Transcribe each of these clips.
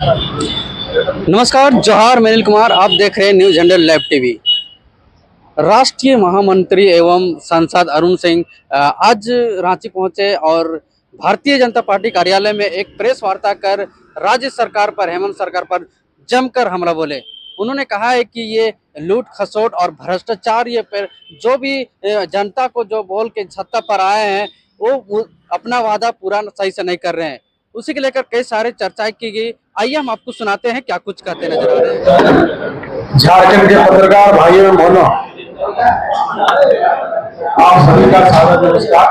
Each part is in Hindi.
नमस्कार, जोहार। मैं अनिल कुमार, आप देख रहे हैं न्यूज हैंडल लाइव टीवी। राष्ट्रीय महामंत्री एवं सांसद अरुण सिंह आज रांची पहुंचे और भारतीय जनता पार्टी कार्यालय में एक प्रेस वार्ता कर राज्य सरकार पर, हेमंत सरकार पर जमकर हमला बोले। उन्होंने कहा है कि ये लूट खसोट और भ्रष्टाचार, ये पर जो भी जनता को जो बोल के सत्ता पर आए हैं वो अपना वादा पूरा सही से नहीं कर रहे हैं। उसी को लेकर कई सारे चर्चाएं की गई। आइए हम आपको सुनाते हैं क्या कुछ कहते नजर आ रहे हैं। झारखंड के पत्रकार भाइयों और बहनों, आप सभी का सादर नमस्कार।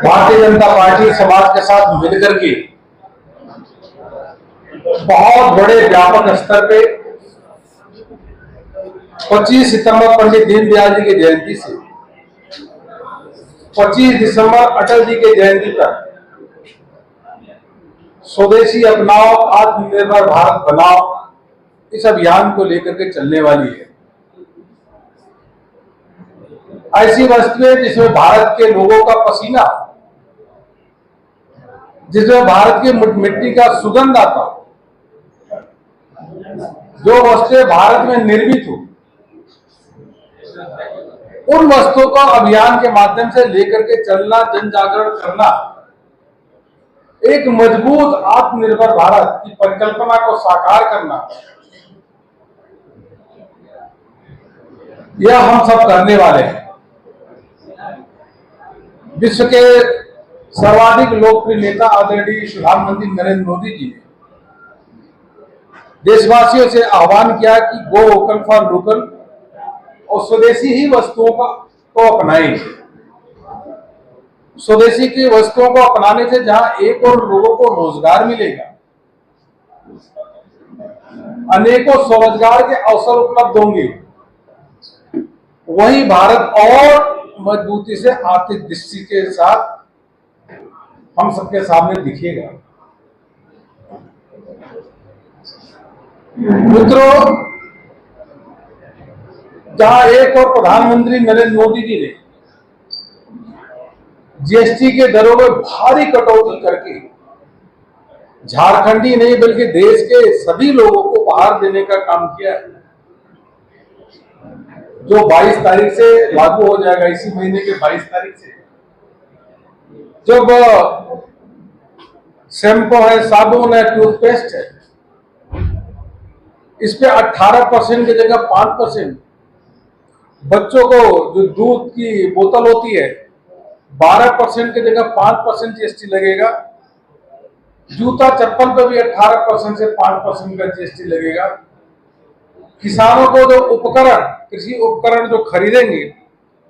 भारतीय जनता पार्टी समाज के साथ मिलकर के बहुत बड़े व्यापक स्तर पे 25 सितंबर पंडित दीनदयाल जी की जयंती से 25 दिसंबर अटल जी की जयंती तक स्वदेशी अपनाओ, आत्मनिर्भर भारत बनाओ, इस अभियान को लेकर के चलने वाली है। ऐसी वस्तुएं जिसमें भारत के लोगों का पसीना, जिसमें भारत की मिट्टी का सुगंध आता, जो वस्तुएं भारत में निर्मित हो, उन वस्तुओं का अभियान के माध्यम से लेकर के चलना, जन जागरण करना, एक मजबूत आत्मनिर्भर भारत की परिकल्पना को साकार करना, यह हम सब करने वाले हैं। विश्व के सर्वाधिक लोकप्रिय नेता आदरणीय प्रधानमंत्री नरेंद्र मोदी जी ने देशवासियों से आह्वान किया कि गो वोकल फॉर लोकल और स्वदेशी ही वस्तुओं को अपनाएं। स्वदेशी की वस्तुओं को अपनाने से जहां एक और लोगों को रोजगार मिलेगा, अनेकों स्वरोजगार के अवसर उपलब्ध होंगे, वही भारत और मजबूती से आर्थिक दृष्टि के साथ हम सबके सामने दिखेगा। मित्रों, जहां एक और प्रधानमंत्री नरेंद्र मोदी जी ने जीएसटी के दरों में भारी कटौती करके झारखंड ही नहीं बल्कि देश के सभी लोगों को उपहार देने का काम किया है, जो 22 तारीख से लागू हो जाएगा। इसी महीने के 22 तारीख से जब शैम्पू है, साबुन है, टूथपेस्ट है, इस पे 18% की जगह 5%, बच्चों को जो दूध की बोतल होती है 12% की जगह 5% जीएसटी लगेगा। जूता चप्पल पे भी 18% से 5% का जीएसटी लगेगा। किसानों को जो उपकरण, कृषि उपकरण जो खरीदेंगे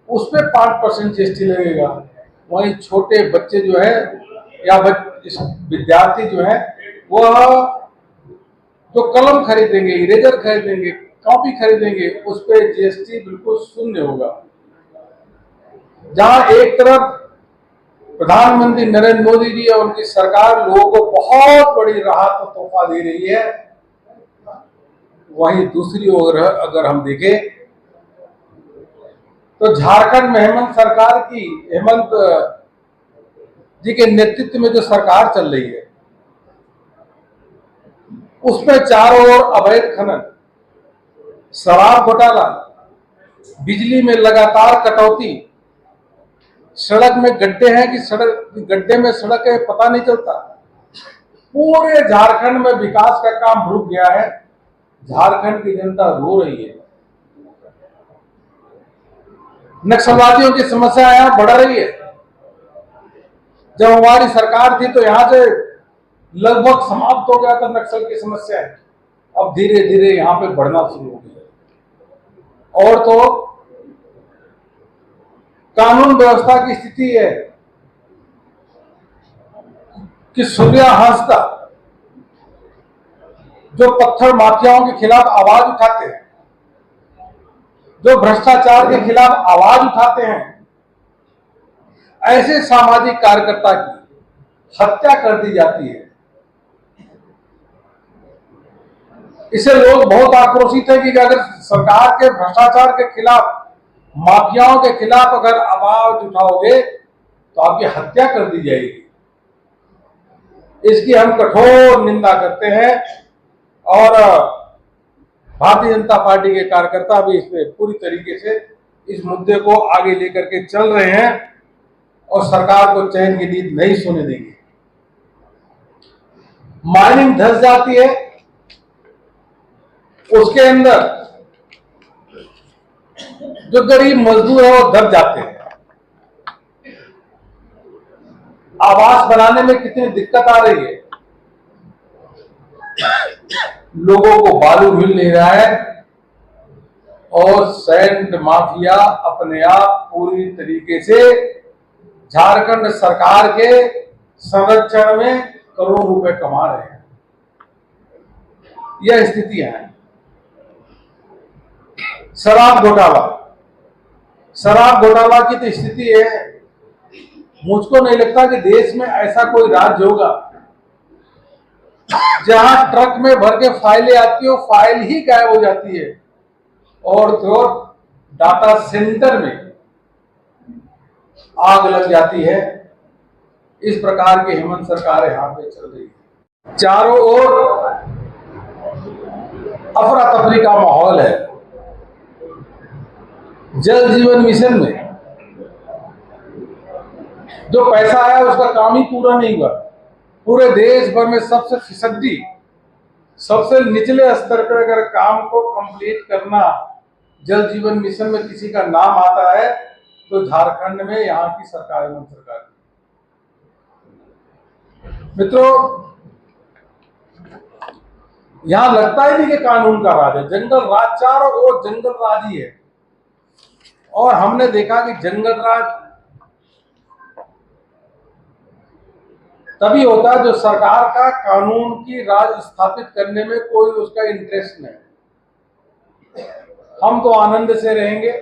उस पे 5% जीएसटी लगेगा। वहीं छोटे बच्चे जो है या विद्यार्थी जो है वह जो कलम खरीदेंगे, इरेजर खरीदेंगे, कॉपी खरीदेंगे, उस पर जीएसटी बिल्कुल शून्य होगा। जहां एक तरफ प्रधानमंत्री नरेंद्र मोदी जी और उनकी सरकार लोगों को बहुत बड़ी राहत और तोहफा दे रही है, वहीं दूसरी ओर अगर हम देखें तो झारखंड में हेमंत जी के नेतृत्व में जो सरकार चल रही है, उसमें चारों ओर अवैध खनन, शराब घोटाला, बिजली में लगातार कटौती, सड़क में गड्ढे हैं कि गड्ढे में सड़क है पता नहीं चलता। पूरे झारखंड में विकास का काम रुक गया है। झारखंड की जनता रो रही है। नक्सलवादियों की समस्या यहां बढ़ रही है। जब हमारी सरकार थी तो यहां से लगभग समाप्त हो गया था नक्सल की समस्या। अब धीरे धीरे यहां पे बढ़ना शुरू हो गया। और तो कानून व्यवस्था की स्थिति है कि सूर्या हंसदा जो पत्थर माफियाओं के खिलाफ आवाज उठाते हैं, जो भ्रष्टाचार के खिलाफ आवाज उठाते हैं, ऐसे सामाजिक कार्यकर्ता की हत्या कर दी जाती है। इससे लोग बहुत आक्रोशित है कि अगर सरकार के भ्रष्टाचार के खिलाफ, माफियाओं के खिलाफ अगर आवाज उठाओगे तो आपकी हत्या कर दी जाएगी। इसकी हम कठोर निंदा करते हैं और भारतीय जनता पार्टी के कार्यकर्ता भी इसमें पूरी तरीके से इस मुद्दे को आगे लेकर के चल रहे हैं और सरकार को चैन की नींद नहीं सोने देंगे। माइनिंग धस जाती है, उसके अंदर जो गरीब मजदूर है वो दब जाते हैं। आवास बनाने में कितनी दिक्कत आ रही है, लोगों को बालू मिल नहीं रहा है और सैंड माफिया अपने आप पूरी तरीके से झारखंड सरकार के संरक्षण में करोड़ों रुपए कमा रहे हैं। यह स्थितियां हैं। शराब घोटाला की तो स्थिति है, मुझको नहीं लगता कि देश में ऐसा कोई राज्य होगा जहां ट्रक में भर के फाइलें आती हो, फाइल ही गायब हो जाती है और तो डाटा सेंटर में आग लग जाती है। इस प्रकार की हेमंत सरकार यहां पे चल रही है। चारों ओर अफरा तफरी का माहौल है। जल जीवन मिशन में जो पैसा आया उसका काम ही पूरा नहीं हुआ। पूरे देश भर में सबसे फिसड्डी, सबसे निचले स्तर पर अगर काम को कंप्लीट करना जल जीवन मिशन में किसी का नाम आता है तो झारखंड में यहाँ की सरकार है, सरकार। मित्रों, यहां लगता ही नहीं कि कानून का राज है, जंगल राज, चारों ओर जंगल राज ही है। और हमने देखा कि जंगल राज तभी होता है जो सरकार का कानून की राज स्थापित करने में कोई उसका इंटरेस्ट नहीं। हम तो आनंद से रहेंगे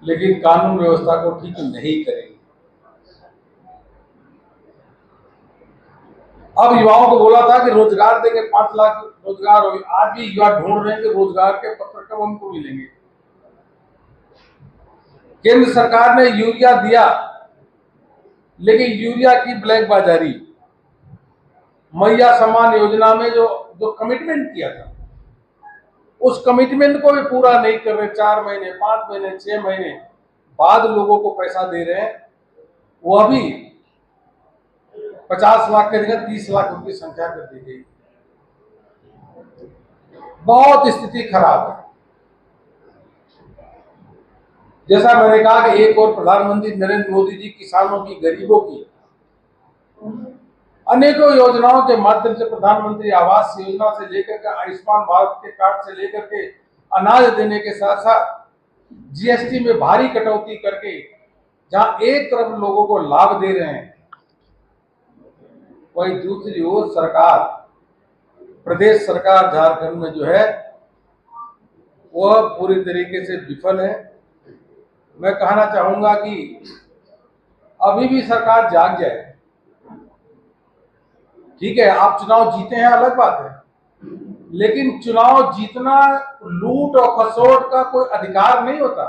लेकिन कानून व्यवस्था को ठीक नहीं करेंगे। अब युवाओं को बोला था कि रोजगार देंगे, 5 लाख रोजगार होगी। आज भी युवा ढूंढ रहे हैं कि रोजगार के पत्र कब हमको मिलेंगे। केंद्र सरकार ने यूरिया दिया लेकिन यूरिया की ब्लैक बाजारी, मैया सम्मान योजना में जो कमिटमेंट किया था उस कमिटमेंट को भी पूरा नहीं कर रहे। 4 महीने, 5 महीने, 6 महीने बाद लोगों को पैसा दे रहे हैं। वह भी 50 लाख के जगह 30 लाख उनकी संख्या कर दी गई। बहुत स्थिति खराब है। जैसा मैंने कहा कि एक और प्रधानमंत्री नरेंद्र मोदी जी किसानों की, गरीबों की अनेकों योजनाओं के माध्यम से, प्रधानमंत्री आवास योजना से लेकर के आयुष्मान भारत के कार्ड से लेकर के अनाज देने के साथ साथ जीएसटी में भारी कटौती करके जहां एक तरफ लोगों को लाभ दे रहे हैं, वही दूसरी ओर सरकार, प्रदेश सरकार झारखंड में जो है वह पूरी तरीके से विफल है। मैं कहना चाहूंगा कि अभी भी सरकार जाग जाए। ठीक है, आप चुनाव जीते हैं अलग बात है, लेकिन चुनाव जीतना लूट और खसोट का कोई अधिकार नहीं होता।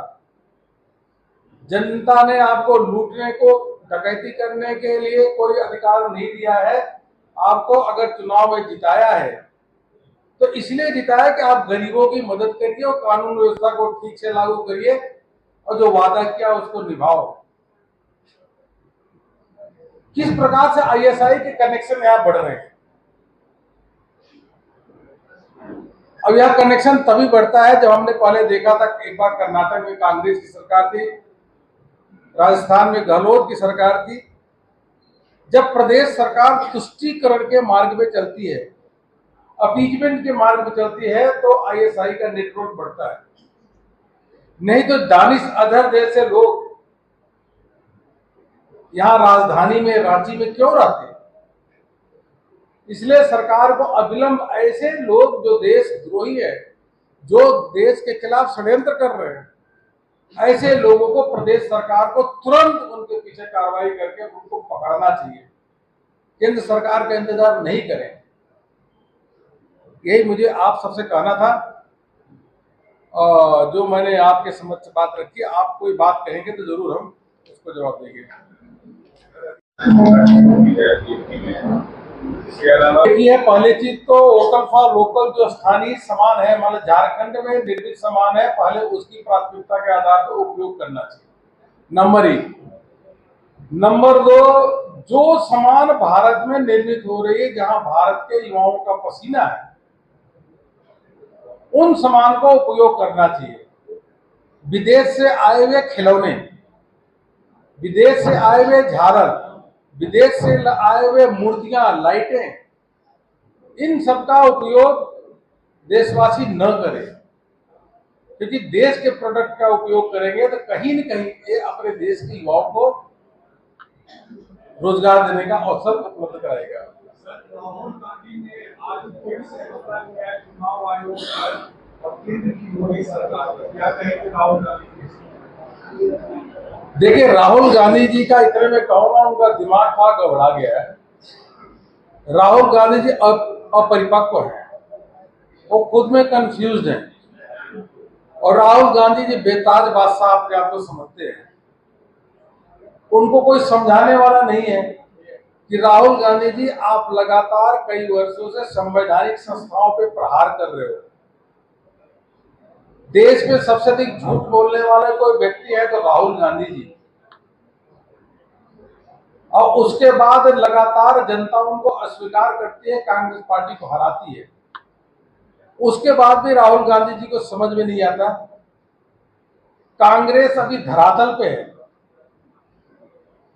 जनता ने आपको लूटने को, डकैती करने के लिए कोई अधिकार नहीं दिया है। आपको अगर चुनाव में जिताया है तो इसलिए जिताया कि आप गरीबों की मदद करिए और कानून व्यवस्था को ठीक से लागू करिए और जो वादा किया उसको निभाओ। किस प्रकार से आईएसआई के कनेक्शन यहां बढ़ रहे हैं। अब यह कनेक्शन तभी बढ़ता है जब हमने पहले देखा था, एक बार कर्नाटक में कांग्रेस की सरकार थी, राजस्थान में गहलोत की सरकार थी। जब प्रदेश सरकार तुष्टीकरण के मार्ग पे चलती है, अपीजमेंट के मार्ग पे चलती है, तो आईएसआई का नेटवर्क बढ़ता है। नहीं तो दानिश अजहर जैसे लोग यहां राजधानी में, रांची में क्यों रहते हैं। इसलिए सरकार को अविलंब ऐसे लोग जो देशद्रोही है, जो देश के खिलाफ षड्यंत्र कर रहे हैं, ऐसे लोगों को प्रदेश सरकार को तुरंत उनके पीछे कार्रवाई करके उनको पकड़ना चाहिए। केंद्र सरकार का इंतजार नहीं करें। यही मुझे आप सबसे कहना था, जो मैंने आपके समक्ष बात रखी। आप कोई बात कहेंगे तो जरूर हम उसको जवाब देंगे। देखिए, पहली चीज तो वोकल फॉर लोकल जो स्थानीय सामान है, मतलब झारखंड में निर्मित सामान है, पहले उसकी प्राथमिकता के आधार पर उपयोग करना चाहिए, नंबर 1। नंबर 2, जो सामान भारत में निर्मित हो रही है, जहां भारत के युवाओं का पसीना है, उन सामान को उपयोग करना चाहिए। विदेश से आए हुए खिलौने, विदेश से आए हुए झालर, विदेश से आए हुए मूर्तियां, लाइटें, इन सब का उपयोग देशवासी न करें, क्योंकि देश के प्रोडक्ट का उपयोग करेंगे तो कहीं न कहीं ये अपने देश के युवाओं को रोजगार देने का अवसर उपलब्ध कराएगा। राहुल गांधी ने आज फिर से बदला किया है चुनाव आयोग का और केंद्र की मोदी सरकार क्या कहेंगे राहुल गांधी? देखिए, राहुल गांधी जी का इतने में कहूंगा, उनका दिमाग था गड़बड़ा गया है। राहुल गांधी जी अपरिपक्व है, वो खुद में कंफ्यूज है, और राहुल गांधी जी बेताज बादशाह अपने आप को समझते हैं। उनको कोई समझाने वाला नहीं है कि राहुल गांधी जी, आप लगातार कई वर्षों से संवैधानिक संस्थाओं पे प्रहार कर रहे हो। देश में सबसे अधिक झूठ बोलने वाले कोई व्यक्ति है तो राहुल गांधी जी, और उसके बाद लगातार जनता उनको अस्वीकार करती है, कांग्रेस पार्टी को हराती है। उसके बाद भी राहुल गांधी जी को समझ में नहीं आता। कांग्रेस अभी धरातल पे है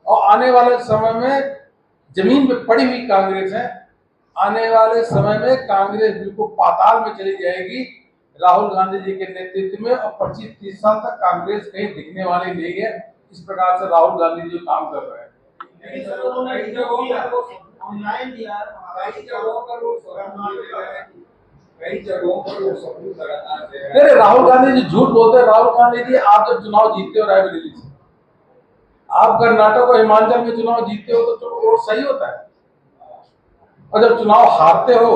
और आने वाले समय में जमीन पे पड़ी हुई कांग्रेस है। आने वाले समय में कांग्रेस बिल्कुल पाताल में चली जाएगी राहुल गांधी जी के नेतृत्व में, और 25-30 साल तक कांग्रेस कहीं दिखने वाली नहीं है। इस प्रकार से राहुल गांधी जी काम कर रहे हैं। राहुल गांधी जी झूठ बोलते हैं। राहुल गांधी जी, आप जब चुनाव जीतते हो रायबरेली से, आप कर्नाटक और हिमाचल में चुनाव जीतते हो तो वोट सही होता है, और जब चुनाव हारते हो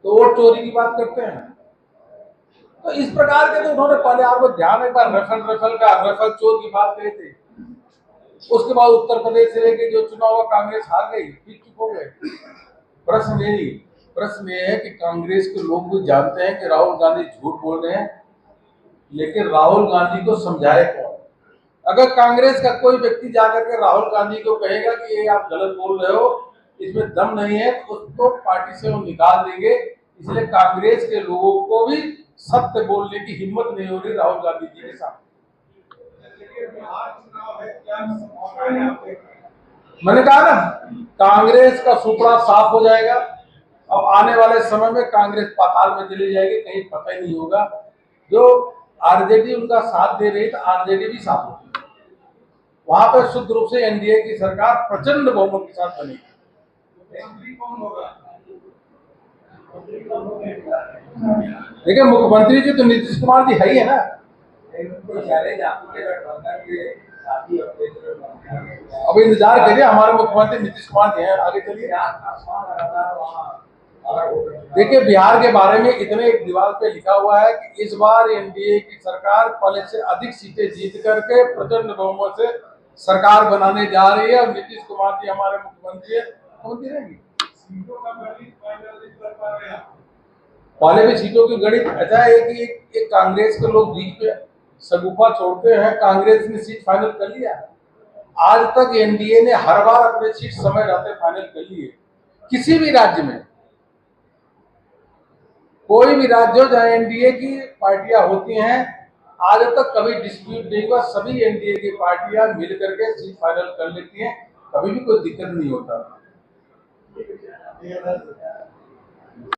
तो वोट चोरी की बात करते हैं। तो इस प्रकार के तो उन्होंने पहले, आपको ध्यान एक बार रफल चोर की बात कही थी, उसके बाद उत्तर प्रदेश से लेके जो चुनाव हुआ कांग्रेस हार गई, फिर चुप हो गए। प्रश्न ये है कि कांग्रेस के लोग भी जानते हैं कि राहुल गांधी झूठ बोल रहे हैं, लेकिन राहुल गांधी को समझाए कौन? अगर कांग्रेस का कोई व्यक्ति जाकर के राहुल गांधी को कहेगा कि ये आप गलत बोल रहे हो, इसमें दम नहीं है, तो उसको पार्टी से वो निकाल देंगे। इसलिए कांग्रेस के लोगों को भी सत्य बोलने की हिम्मत नहीं हो रही राहुल गांधी जी के साथ। मैंने कहा ना, कांग्रेस का सुपड़ा साफ हो जाएगा और आने वाले समय में कांग्रेस पाताल में चली जाएगी, कहीं पता ही नहीं होगा। जो आरजेडी उनका साथ दे रही, तो आरजेडी भी साथ होगी, वहां पर शुद्ध रूप से एनडीए की सरकार प्रचंड बहुमत के साथ बनेगी। देखिए, मुख्यमंत्री जी तो नीतीश कुमार जी है ही है ना। अब इंतजार करिए, हमारे मुख्यमंत्री नीतीश कुमार जी हैं, आगे चलिए। देखिए, बिहार के बारे में इतने एक दीवार पे लिखा हुआ है कि इस बार एनडीए की सरकार पहले से अधिक सीटें जीत करके प्रचंड बहुमत से सरकार बनाने जा रही है, और नीतीश कुमार जी हमारे मुख्यमंत्री है, मुख्यमंत्री रहेंगे। पहले भी सीटों की गणित ऐसा है कि एक कांग्रेस के लोग बीच पे सगुफा छोड़ते हैं। कांग्रेस ने सीट फाइनल कर लिया। आज तक एनडीए ने हर बार अपने सीट समय रहते फाइनल कर ली है। किसी भी राज्य में, कोई भी राज्य हो जहां एनडीए की पार्टियां होती हैं, आज तक कभी डिस्प्यूट नहीं हुआ। सभी एनडीए की पार्टियां मिलकर के सीट फाइनल कर लेती हैं, कभी भी कोई दिक्कत नहीं होता।